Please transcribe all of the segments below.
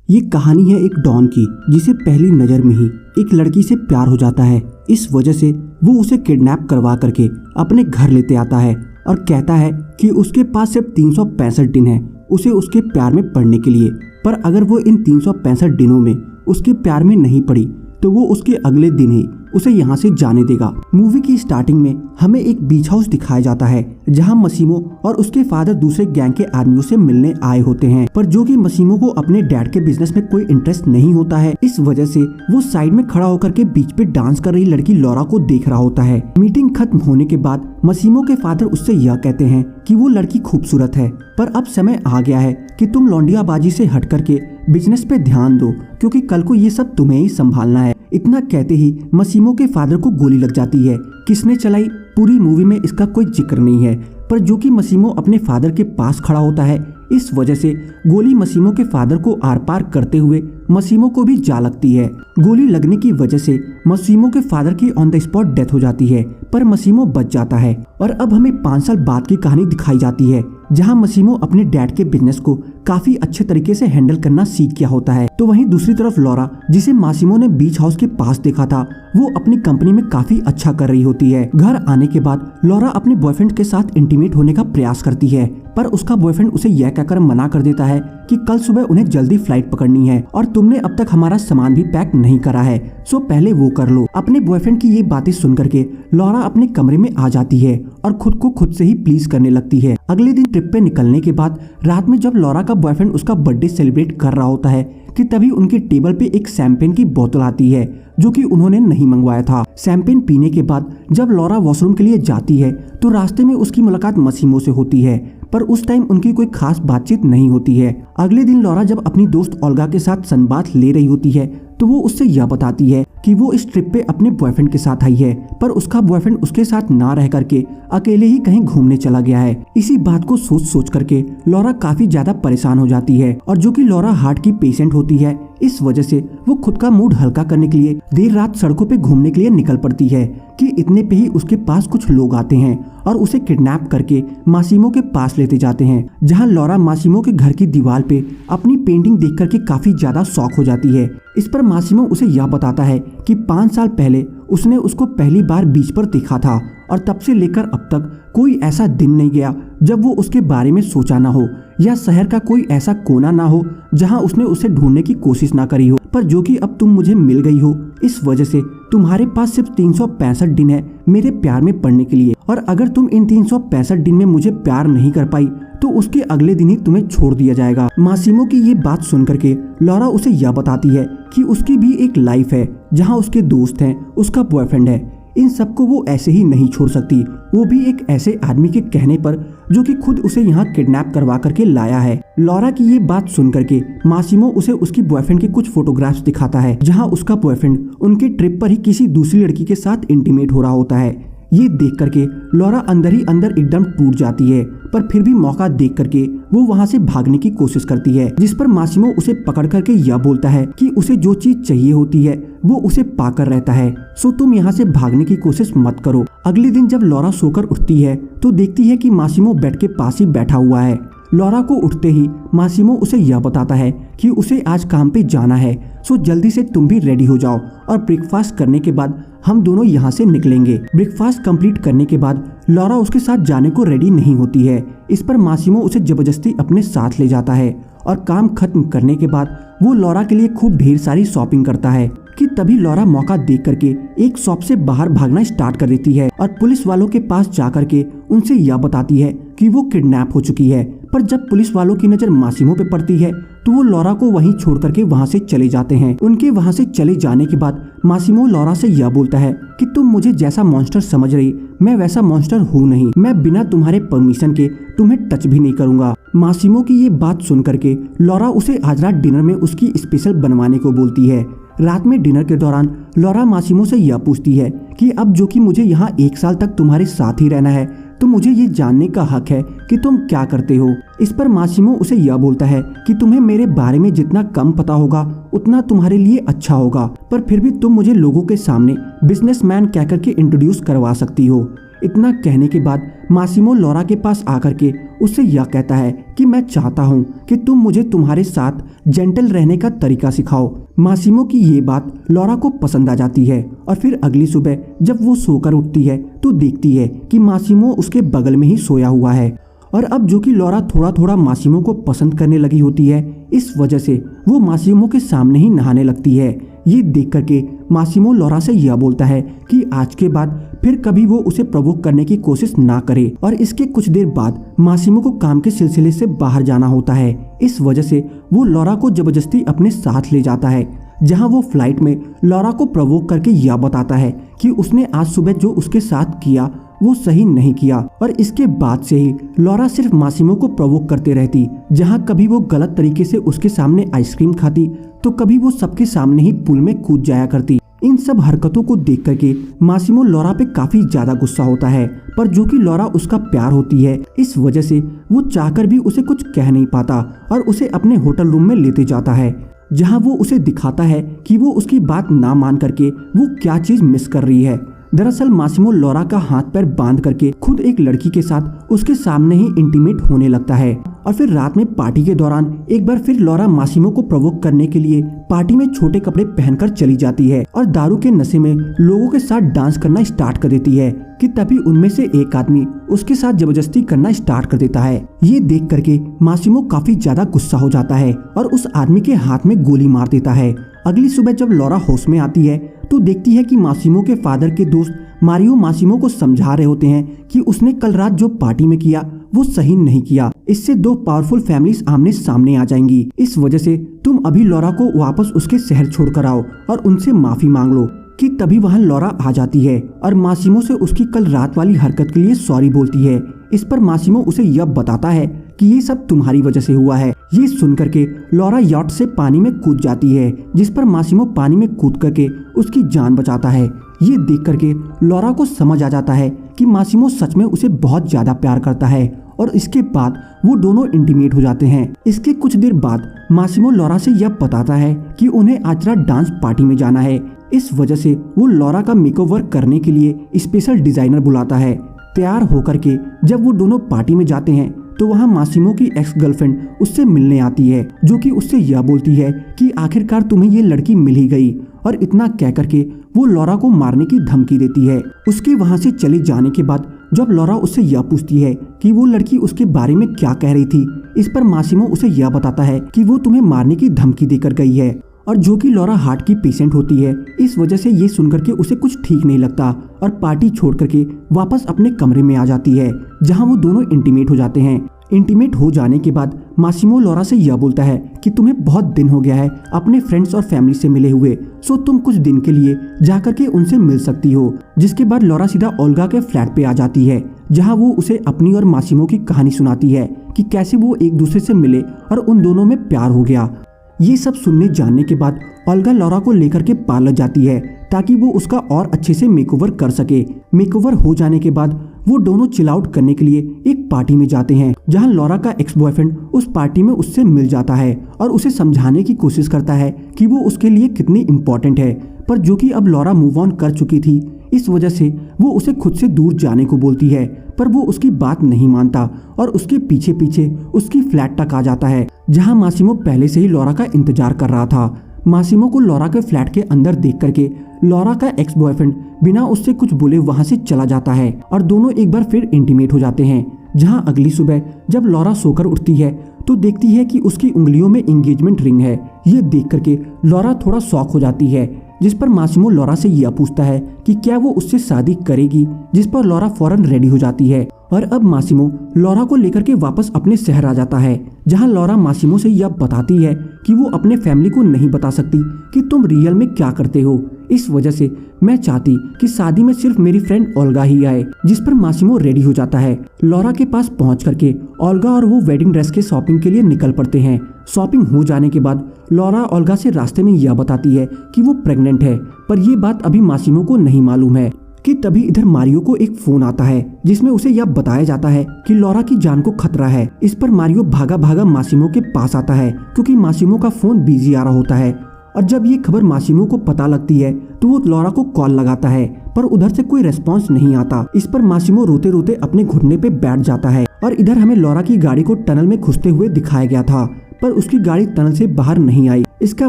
ये कहानी है एक डॉन की जिसे पहली नज़र में ही एक लड़की से प्यार हो जाता है। इस वजह से वो उसे किडनैप करवा करके अपने घर लेते आता है और कहता है कि उसके पास सिर्फ 365 दिन है उसे उसके प्यार में पड़ने के लिए। पर अगर वो इन 365 दिनों में उसके प्यार में नहीं पड़ी तो वो उसके अगले दिन ही उसे यहाँ से जाने देगा। मूवी की स्टार्टिंग में हमें एक बीच हाउस दिखाया जाता है जहाँ मसीमो और उसके फादर दूसरे गैंग के आदमियों से मिलने आए होते हैं, पर जो कि मसीमो को अपने डैड के बिजनेस में कोई इंटरेस्ट नहीं होता है। इस वजह से वो साइड में खड़ा होकर के बीच पे डांस कर रही लड़की लॉरा को देख रहा होता है। मीटिंग खत्म होने के बाद मसीमो के फादर उससे यह कहते हैं कि वो लड़की खूबसूरत है, पर अब समय आ गया है कि तुम लौंडियाबाजी से हट करके बिजनेस पे ध्यान दो, क्योंकि कल को ये सब तुम्हें ही संभालना है। इतना कहते ही मसीमो के फादर को गोली लग जाती है। किसने चलाई पूरी मूवी में इसका कोई जिक्र नहीं है, पर जो कि मसीमो अपने फादर के पास खड़ा होता है, इस वजह से गोली मसीमो के फादर को आर पार करते हुए मसीमो को भी जा लगती है। गोली लगने की वजह से मसीमो के फादर की ऑन द स्पॉट डेथ हो जाती है, पर मसीमो बच जाता है। और अब हमें 5 साल बाद की कहानी दिखाई जाती है जहां मसीमो अपने डैड के बिजनेस को काफी अच्छे तरीके से हैंडल करना सीख गया होता है। तो वहीं दूसरी तरफ लॉरा, जिसे मासिमो ने बीच हाउस के पास देखा था, वो अपनी कंपनी में काफी अच्छा कर रही होती है। घर आने के बाद लॉरा अपने बॉयफ्रेंड के साथ इंटीमेट होने का प्रयास करती है, पर उसका बॉयफ्रेंड उसे यह कहकर मना कर देता है कि कल सुबह उन्हें जल्दी फ्लाइट पकड़नी है और तुमने अब तक हमारा सामान भी पैक नहीं करा है, सो पहले वो कर लो। अपने बॉयफ्रेंड की ये बातें सुन करके लॉरा अपने कमरे में आ जाती है और खुद को खुद से ही प्लीज करने लगती है। अगले दिन ट्रिप पे निकलने के बाद रात में जब लॉरा का बॉयफ्रेंड उसका बर्थडे सेलिब्रेट कर रहा होता है कि तभी उनके टेबल पे एक शैंपेन की बोतल आती है जो कि उन्होंने नहीं मंगवाया था। शैंपेन पीने के बाद जब लॉरा वॉशरूम के लिए जाती है तो रास्ते में उसकी मुलाकात मसीमो से होती है, पर उस टाइम उनकी कोई खास बातचीत नहीं होती है। अगले दिन लॉरा जब अपनी दोस्त ओल्गा के साथ सनबाथ ले रही होती है तो वो उससे यह बताती है कि वो इस ट्रिप पे अपने बॉयफ्रेंड के साथ आई है, पर उसका बॉयफ्रेंड उसके साथ ना रह करके अकेले ही कहीं घूमने चला गया है। इसी बात को सोच सोच करके लॉरा काफी ज्यादा परेशान हो जाती है और जो कि लॉरा हार्ट की पेशेंट होती है, इस वजह से वो खुद का मूड हल्का करने के लिए देर रात सड़कों पे घूमने के लिए निकल पड़ती है कि इतने पे ही उसके पास कुछ लोग आते हैं और उसे किडनैप करके मासिमो के पास लेते जाते हैं, जहां लॉरा मासिमो के घर की दीवार पे अपनी पेंटिंग देख करके काफी ज्यादा शॉक हो जाती है। इस पर मासिमो उसे यह बताता है कि 5 साल पहले उसने उसको पहली बार बीच पर देखा था और तब से लेकर अब तक कोई ऐसा दिन नहीं गया जब वो उसके बारे में सोचा ना हो या शहर का कोई ऐसा कोना ना हो जहां उसने उसे ढूंढने की कोशिश ना करी हो, पर जो कि अब तुम मुझे मिल गई हो, इस वजह से तुम्हारे पास सिर्फ 365 दिन है मेरे प्यार में पड़ने के लिए, और अगर तुम इन 365 दिन में मुझे प्यार नहीं कर पाई तो उसके अगले दिन ही तुम्हें छोड़ दिया जाएगा। मासिमो की ये बात सुन करके लॉरा उसे यह बताती है कि उसकी भी एक लाइफ है जहाँ उसके दोस्त हैं, उसका बॉयफ्रेंड है, इन सबको वो ऐसे ही नहीं छोड़ सकती, वो भी एक ऐसे आदमी के कहने पर जो कि खुद उसे यहाँ किडनैप करवा करके लाया है। लॉरा की ये बात सुन करके मासिमो उसे उसकी बॉयफ्रेंड के कुछ फोटोग्राफ्स दिखाता है जहाँ उसका बॉयफ्रेंड उनके ट्रिप पर ही किसी दूसरी लड़की के साथ इंटीमेट हो रहा होता है। ये देख करके लॉरा अंदर ही अंदर एकदम टूट जाती है, पर फिर भी मौका देख करके वो वहाँ से भागने की कोशिश करती है, जिस पर मासिमो उसे पकड़ करके यह बोलता है कि उसे जो चीज चाहिए होती है वो उसे पाकर रहता है, सो तुम यहाँ से भागने की कोशिश मत करो। अगले दिन जब लॉरा सोकर उठती है तो देखती है कि मासिमो बेड के पास ही बैठा हुआ है। लॉरा को उठते ही मासिमो उसे यह बताता है कि उसे आज काम पे जाना है, सो जल्दी से तुम भी रेडी हो जाओ और ब्रेकफास्ट करने के बाद हम दोनों यहाँ से निकलेंगे। ब्रेकफास्ट कंप्लीट करने के बाद लॉरा उसके साथ जाने को रेडी नहीं होती है। इस पर मासिमो उसे जबरदस्ती अपने साथ ले जाता है और काम खत्म करने के बाद वो लॉरा के लिए खूब ढेर सारी शॉपिंग करता है कि तभी लॉरा मौका देख करके एक शॉप से बाहर भागना स्टार्ट कर देती है और पुलिस वालों के पास जा करके उनसे यह बताती है कि वो किडनैप हो चुकी है। पर जब पुलिस वालों की नजर मासिमो पे पड़ती है तो वो लॉरा को वहीं छोड़ करके वहाँ से चले जाते हैं। उनके वहाँ से चले जाने के बाद मासिमो लॉरा से यह बोलता है कि तुम मुझे जैसा मॉन्स्टर समझ रही, मैं वैसा मॉन्स्टर हूँ नहीं, मैं बिना तुम्हारे परमिशन के तुम्हें टच भी नहीं करूंगा। मासिमो की ये बात सुन करके लॉरा उसे आज रात डिनर में उसकी स्पेशल बनवाने को बोलती है। रात में डिनर के दौरान लॉरा मासिमो से यह पूछती है कि अब जो कि मुझे यहाँ 1 साल तक तुम्हारे साथ ही रहना है तो मुझे ये जानने का हक है कि तुम क्या करते हो। इस पर मासिमो उसे यह बोलता है कि तुम्हें मेरे बारे में जितना कम पता होगा उतना तुम्हारे लिए अच्छा होगा, पर फिर भी तुम मुझे लोगों के सामने बिजनेसमैन कह करके इंट्रोड्यूस करवा सकती हो। इतना कहने के बाद मासिमो लॉरा के पास आकर के उससे यह कहता है कि मैं चाहता हूँ कि तुम मुझे तुम्हारे साथ जेंटल रहने का तरीका सिखाओ। मासिमो की ये बात लॉरा को पसंद आ जाती है और फिर अगली सुबह जब वो सोकर उठती है तो देखती है कि मासिमो उसके बगल में ही सोया हुआ है। और अब जो कि लॉरा थोड़ा थोड़ा मासिमो को पसंद करने लगी होती है, इस वजह से वो मासिमो के सामने ही नहाने लगती है। ये देख करके मासिमो लॉरा से यह बोलता है कि आज के बाद फिर कभी वो उसे प्रवोक करने की कोशिश ना करे। और इसके कुछ देर बाद मासिमो को काम के सिलसिले से बाहर जाना होता है। इस वजह से वो लॉरा को जबरदस्ती अपने साथ ले जाता है, जहां वो फ्लाइट में लॉरा को प्रवोक करके यह बताता है कि उसने आज सुबह जो उसके साथ किया वो सही नहीं किया। और इसके बाद से ही लॉरा सिर्फ मासिमो को प्रवोक करते रहती, जहां कभी वो गलत तरीके से उसके सामने आइसक्रीम खाती तो कभी वो सबके सामने ही पूल में कूद जाया करती। इन सब हरकतों को देख करके मासिमो लॉरा पे काफी ज्यादा गुस्सा होता है, पर जो कि लॉरा उसका प्यार होती है, इस वजह से वो चाहकर भी उसे कुछ कह नहीं पाता और उसे अपने होटल रूम में लेते जाता है, जहां वो उसे दिखाता है कि वो उसकी बात ना मान करके वो क्या चीज मिस कर रही है। दरअसल मासिमो लॉरा का हाथ पैर बांध करके खुद एक लड़की के साथ उसके सामने ही इंटीमेट होने लगता है। और फिर रात में पार्टी के दौरान एक बार फिर लॉरा मासिमो को प्रवोक करने के लिए पार्टी में छोटे कपड़े पहनकर चली जाती है और दारू के नशे में लोगों के साथ डांस करना स्टार्ट कर देती है कि तभी उनमें से एक आदमी उसके साथ जबरदस्ती करना स्टार्ट कर देता है। ये देख करके मासिमो काफी ज्यादा गुस्सा हो जाता है और उस आदमी के हाथ में गोली मार देता है। अगली सुबह जब लॉरा होश में आती है तो देखती है कि मासिमो के फादर के दोस्त मारियो मासिमो को समझा रहे होते हैं कि उसने कल रात जो पार्टी में किया वो सही नहीं किया, इससे दो पावरफुल फैमिलीज आमने सामने आ जाएंगी। इस वजह से तुम अभी लॉरा को वापस उसके शहर छोड़कर आओ और उनसे माफी मांग लो। कि तभी वहां लॉरा आ जाती है और मासिमो से उसकी कल रात वाली हरकत के लिए सॉरी बोलती है। इस पर मासिमो उसे यह बताता है कि ये सब तुम्हारी वजह से हुआ है। ये सुन करके लॉरा यॉट से पानी में कूद जाती है, जिस पर मासिमो पानी में कूद करके उसकी जान बचाता है। ये देख करके लॉरा को समझ आ जाता है कि मासिमो सच में उसे बहुत ज्यादा प्यार करता है और इसके बाद वो दोनों इंटीमेट हो जाते हैं। इसके कुछ देर बाद मासिमो लॉरा से यह बताता है कि उन्हें आज रात डांस पार्टी में जाना है। इस वजह से वो लॉरा का मेकओवर करने के लिए स्पेशल डिजाइनर बुलाता है। तैयार होकर के जब वो दोनों पार्टी में जाते हैं तो वहाँ मासिमो की एक्स गर्लफ्रेंड उससे मिलने आती है, जो कि उससे यह बोलती है कि आखिरकार तुम्हें ये लड़की मिल ही गई। और इतना कह करके वो लॉरा को मारने की धमकी देती है। उसके वहाँ से चले जाने के बाद जब लॉरा उससे यह पूछती है कि वो लड़की उसके बारे में क्या कह रही थी, इस पर मासिमो उसे यह बताता है कि वो तुम्हें मारने की धमकी देकर गई है। और जो कि लॉरा हार्ट की पेशेंट होती है, इस वजह से ये सुनकर के उसे कुछ ठीक नहीं लगता और पार्टी छोड़ करके वापस अपने कमरे में आ जाती है, जहां वो दोनों इंटीमेट हो जाते हैं। इंटीमेट हो जाने के बाद मासिमो लॉरा से यह बोलता है कि तुम्हें बहुत दिन हो गया है अपने फ्रेंड्स और फैमिली से मिले हुए, सो तुम कुछ दिन के लिए जाकर के उनसे मिल सकती हो। जिसके बाद लॉरा सीधा ओल्गा के फ्लैट पे आ जाती है, जहां वो उसे अपनी और मासिमो की कहानी सुनाती है कि कैसे वो एक दूसरे से मिले और उन दोनों में प्यार हो गया। ये सब सुनने जानने के बाद ओल्गा लॉरा को लेकर के पार्लर जाती है ताकि वो उसका और अच्छे से मेकओवर कर सके। मेकओवर हो जाने के बाद वो दोनों चिल आउट करने के लिए एक पार्टी में जाते हैं, जहां लॉरा का एक्स बॉयफ्रेंड उस पार्टी में उससे मिल जाता है और उसे समझाने की कोशिश करता है कि वो उसके लिए कितनी इम्पोर्टेंट है। पर जो कि अब लॉरा मूव ऑन कर चुकी थी, इस वजह से वो उसे खुद से दूर जाने को बोलती है, पर वो उसकी बात नहीं मानता और उसके पीछे पीछे उसकी फ्लैट तक आ जाता है, जहां मासिमो पहले से ही लॉरा का इंतजार कर रहा था। मासिमो को लॉरा के फ्लैट के अंदर देख करके लॉरा का एक्स बॉयफ्रेंड बिना उससे कुछ बोले वहां से चला जाता है और दोनों एक बार फिर इंटीमेट हो जाते हैं। जहां अगली सुबह जब लॉरा सोकर उठती है तो देखती है कि उसकी उंगलियों में एंगेजमेंट रिंग है। ये देख करके लॉरा थोड़ा शॉक हो जाती है, जिस पर मासिमो लॉरा से यह पूछता है कि क्या वो उससे शादी करेगी, जिस पर लॉरा फौरन रेडी हो जाती है। और अब मासिमो लॉरा को लेकर के वापस अपने शहर आ जाता है, जहां लॉरा मासिमो से यह बताती है कि वो अपने फैमिली को नहीं बता सकती कि तुम रियल में क्या करते हो। इस वजह से मैं चाहती कि शादी में सिर्फ मेरी फ्रेंड ओल्गा ही आए, जिस पर मासिमो रेडी हो जाता है। लॉरा के पास पहुंच करके ओल्गा और वो वेडिंग ड्रेस के शॉपिंग के लिए निकल पड़ते हैं। शॉपिंग हो जाने के बाद लॉरा ओल्गा से रास्ते में यह बताती है कि वो प्रेग्नेंट है, पर यह बात अभी मासिमो को नहीं मालूम है। कि तभी इधर मारियो को एक फोन आता है, जिसमें उसे यह बताया जाता है कि लॉरा की जान को खतरा है। इस पर मारियो भागा भागा मासिमो के पास आता है, क्योंकि मासिमो का फोन बिजी आ रहा होता है। और जब ये खबर मासिमो को पता लगती है तो वो लॉरा को कॉल लगाता है, पर उधर से कोई रेस्पॉन्स नहीं आता। इस पर मासिमो रोते रोते अपने घुटने पे बैठ जाता है। और इधर हमें लॉरा की गाड़ी को टनल में घुसते हुए दिखाया गया था, पर उसकी गाड़ी टनल से बाहर नहीं आई। इसका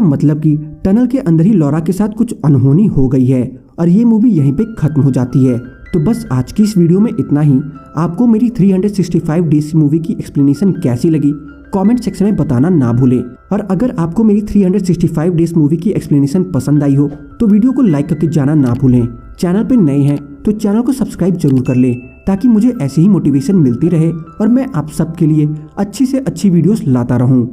मतलब कि टनल के अंदर ही लॉरा के साथ कुछ अनहोनी हो गई है और ये मूवी यहीं पे खत्म हो जाती है। तो बस आज की इस वीडियो में इतना ही। आपको मेरी 365 डेज मूवी की एक्सप्लेनेशन कैसी लगी कमेंट सेक्शन में बताना ना भूलें। और अगर आपको मेरी 365 डेज मूवी की एक्सप्लेनेशन पसंद आई हो तो वीडियो को लाइक करके जाना ना भूलें। चैनल पे नए हैं तो चैनल को सब्सक्राइब जरूर कर लें, ताकि मुझे ऐसी ही मोटिवेशन मिलती रहे और मैं आप सबके लिए अच्छी से अच्छी वीडियोस लाता रहूं।